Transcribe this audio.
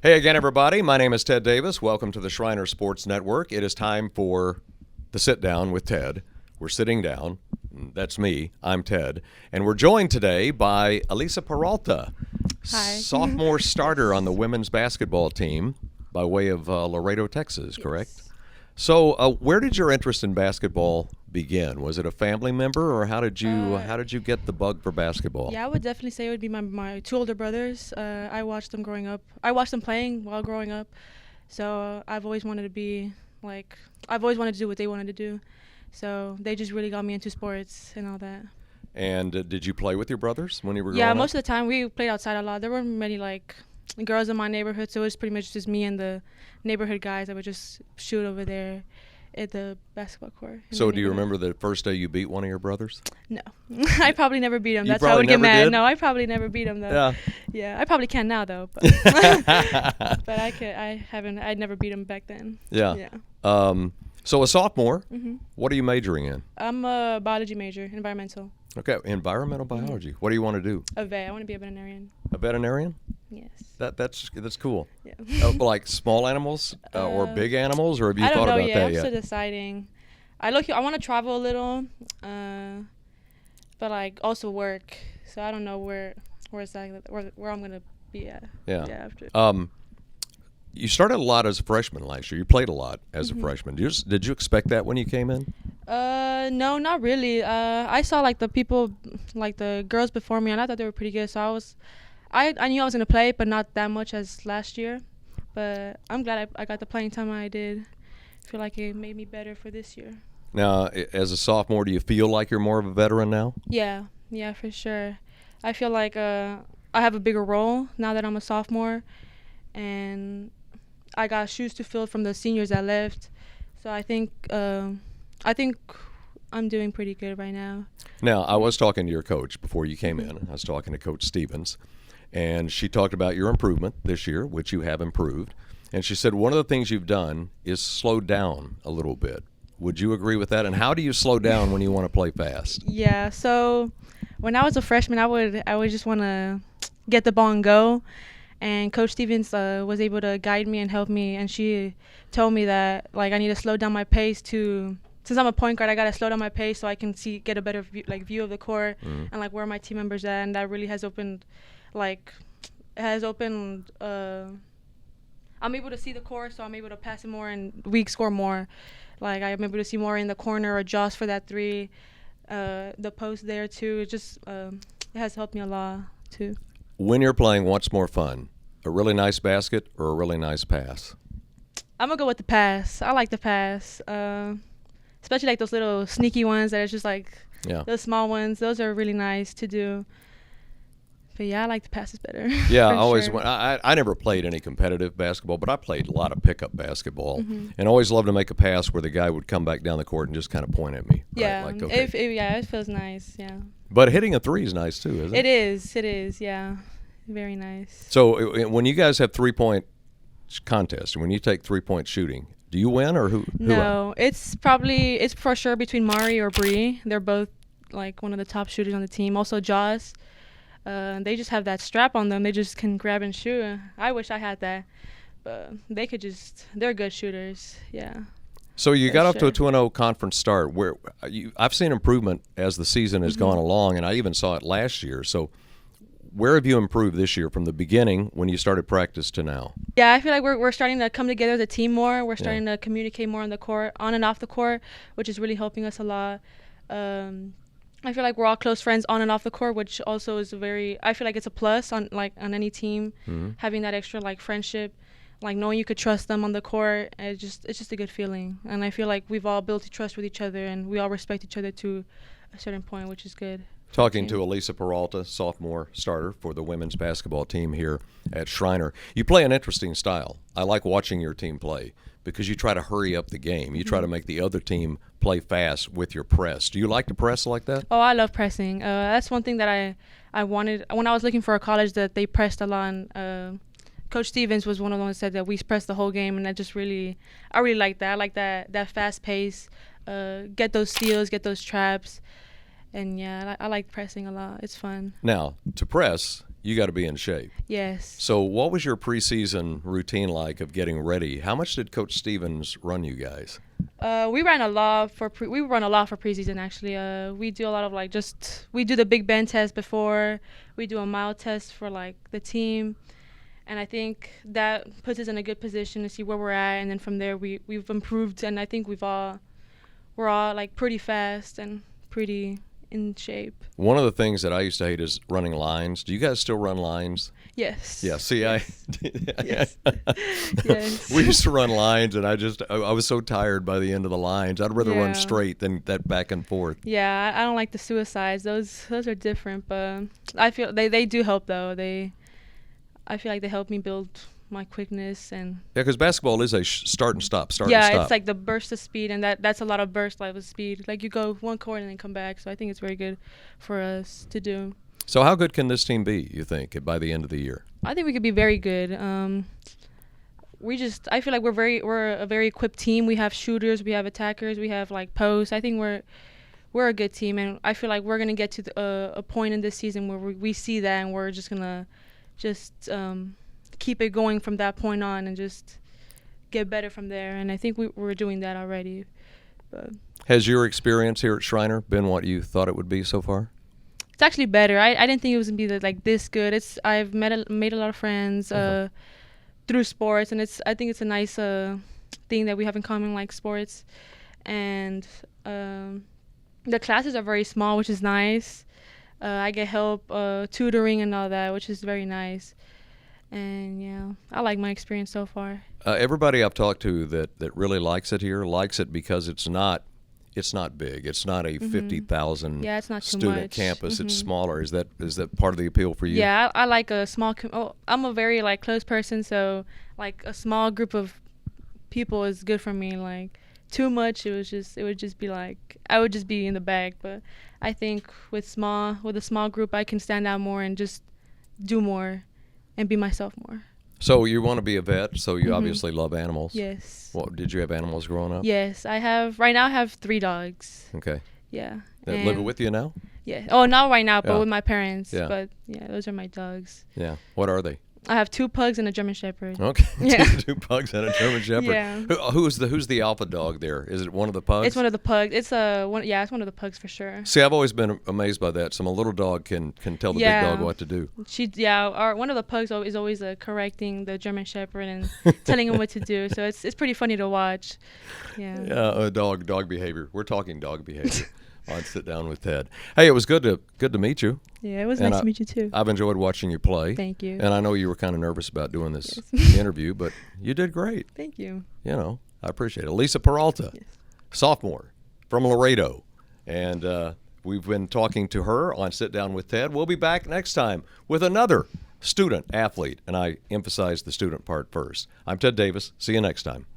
Hey again, everybody. My name is Ted Davis. Welcome to the Schreiner Sports Network. It is time for the sit down with Ted. We're sitting down. That's me. I'm Ted. And we're joined today by Elisa Peralta, Hi. sophomore starter on the women's basketball team by way of Laredo, Texas, correct? Yes. So, where did your interest in basketball begin? Was it a family member, or how did you get the bug for basketball? Yeah, I would definitely say it would be my two older brothers. I watched them growing up. I watched them playing while growing up. So I've always wanted to be I've always wanted to do what they wanted to do. So they just really got me into sports and all that. And did you play with your brothers when you were growing Yeah, up? most of the time we played outside a lot. There weren't many girls in my neighborhood, so it was pretty much just me and the neighborhood guys that would just shoot over there at the basketball court. So do you remember the first day you beat one of your brothers? No. I probably never beat him. You That's how I would probably get never mad. did? No, I probably never beat him though. Yeah. Yeah, I probably can now though, but but I'd never beat him back then. Yeah. Yeah. So a sophomore, Mhm. what are you majoring in? I'm a biology major, environmental. Okay, environmental biology. What do you want to do? A vet. I want to be a veterinarian. A veterinarian? Yes. That's cool. Yeah. Like small animals or big animals, or have you I don't thought know about yet. that I'm yet? still deciding. I want to travel a little, but also work. So I don't know where I'm gonna be at. Yeah. After. You started a lot as a freshman last year. You played a lot as a freshman. Did you expect that when you came in? No, not really. I saw the people, the girls before me, and I thought they were pretty good. So I knew I was gonna play, but not that much as last year. But I'm glad I got the playing time I did. I feel like it made me better for this year. Now, as a sophomore, do you feel like you're more of a veteran now? Yeah, for sure. I feel like I have a bigger role now that I'm a sophomore, and I got shoes to fill from the seniors that left. So I think I'm doing pretty good right now. Now, I was talking to your coach before you came in. I was talking to Coach Stevens, and she talked about your improvement this year, which you have improved. And she said one of the things you've done is slow down a little bit. Would you agree with that? And how do you slow down when you want to play fast? Yeah. So when I was a freshman, I would just want to get the ball and go. And Coach Stevens was able to guide me and help me, and she told me that I need to slow down my pace since I'm a point guard, I gotta slow down my pace so I can get a better view of the court and where my team members at, and that really has opened I'm able to see the court, so I'm able to pass it more and we score more. I'm able to see more in the corner, adjust for that three, the post there too. It just it has helped me a lot too. When you're playing, what's more fun? A really nice basket or a really nice pass? I'm gonna go with the pass. I like the pass, especially those little sneaky ones that are just those small ones. Those are really nice to do. But yeah, I like the passes better. Yeah, for I always sure. went. I never played any competitive basketball, but I played a lot of pickup basketball, and always loved to make a pass where the guy would come back down the court and just kind of point at me. Yeah, Right? Okay. it feels nice. Yeah. But hitting a three is nice too, isn't it? It is. Yeah, very nice. So when you guys have 3-point contests, when you take 3-point shooting, do you win or who? No, it's for sure between Mari or Bree. They're both one of the top shooters on the team. Also Joss. They just have that strap on them. They just can grab and shoot. I wish I had that, but they're good shooters. Yeah. So you got off to a sure. 2-0 conference start. Where I've seen improvement as the season has gone along, and I even saw it last year. So where have you improved this year from the beginning when you started practice to now? Yeah, I feel like we're starting to come together as a team more. We're starting to communicate more on the court, on and off the court, which is really helping us a lot. I feel like we're all close friends on and off the court, which also is I feel like it's a plus on any team, having that extra friendship, knowing you could trust them on the court. It's just a good feeling, and I feel like we've all built a trust with each other, and we all respect each other to a certain point, which is good. Talking to Elisa Peralta, sophomore starter for the women's basketball team here at Schreiner. You play an interesting style. I like watching your team play because you try to hurry up the game. You try to make the other team play fast with your press. Do you like to press like that? Oh, I love pressing. That's one thing that I wanted when I was looking for a college that they pressed a lot. Coach Stevens was one of the ones that said that we pressed the whole game, and I really like that. I like that fast pace, get those steals, get those traps. And yeah, I like pressing a lot. It's fun. Now, to press, you got to be in shape. Yes. So what was your preseason routine like of getting ready? How much did Coach Stevens run you guys? We ran a lot for preseason actually. We do a lot of we do the big bend test before. We do a mile test for like the team, and I think that puts us in a good position to see where we're at. And then from there, we've improved, and I think we're all like pretty fast and pretty in shape. One of the things that I used to hate is running lines. Do you guys still run lines? Yes. Yeah. See, yes. Yes. Yes. We used to run lines, and I was so tired by the end of the lines. I'd rather run straight than that back and forth. Yeah, I don't like the suicides. Those are different, but I feel they do help though. I feel like they help me build my quickness and. Yeah, because basketball is a start and stop. Yeah, it's like the burst of speed, and that's a lot of burst level speed. Like you go one court and then come back. So I think it's very good for us to do. So how good can this team be, you think, by the end of the year? I think we could be very good. I feel like we're a very equipped team. We have shooters, we have attackers, we have like posts. I think we're a good team, and I feel like we're gonna get to a point in this season where we see that, and we're just gonna keep it going from that point on, and just get better from there. And I think we're doing that already. But has your experience here at Schreiner been what you thought it would be so far? It's actually better. I didn't think it was gonna be this good. I've made a lot of friends through sports, and I think it's a nice thing that we have in common, like sports. And the classes are very small, which is nice. I get help tutoring and all that, which is very nice. And yeah, I like my experience so far. Everybody I've talked to that really likes it here likes it because it's not big. It's not a 50,000 it's not too student much. campus. It's smaller. Is that part of the appeal for you? Yeah, I like a small. I'm a very close person, so like a small group of people is good for me. Like too much, it would just be like I would just be in the bag. But I think with a small group, I can stand out more and just do more and be myself more. So you want to be a vet, so you obviously love animals. Yes. Well, did you have animals growing up? Yes, right now I have 3 dogs. Okay. Yeah. That live with you now? Yeah. Oh, not right now, but Yeah. with my parents. Yeah. But yeah, those are my dogs. Yeah. What are they? I have 2 pugs and a German Shepherd. Okay. Yeah. Two pugs and a German Shepherd. Yeah. Who's the alpha dog there? Is it one of the pugs? It's one of the pugs. It's it's one of the pugs for sure. See, I've always been amazed by that. Some little dog can tell the big dog what to do. One of the pugs is always correcting the German Shepherd and telling him what to do. So it's pretty funny to watch. Yeah. Yeah, dog behavior. We're talking dog behavior. on Sit Down with Ted. Hey, it was good to meet you. Yeah, it was nice to meet you too. I've enjoyed watching you play. Thank you. And I know you were kind of nervous about doing this interview, but you did great. Thank you. I appreciate it. Elisa Peralta, sophomore from Laredo. And we've been talking to her on Sit Down with Ted. We'll be back next time with another student athlete. And I emphasize the student part first. I'm Ted Davis. See you next time.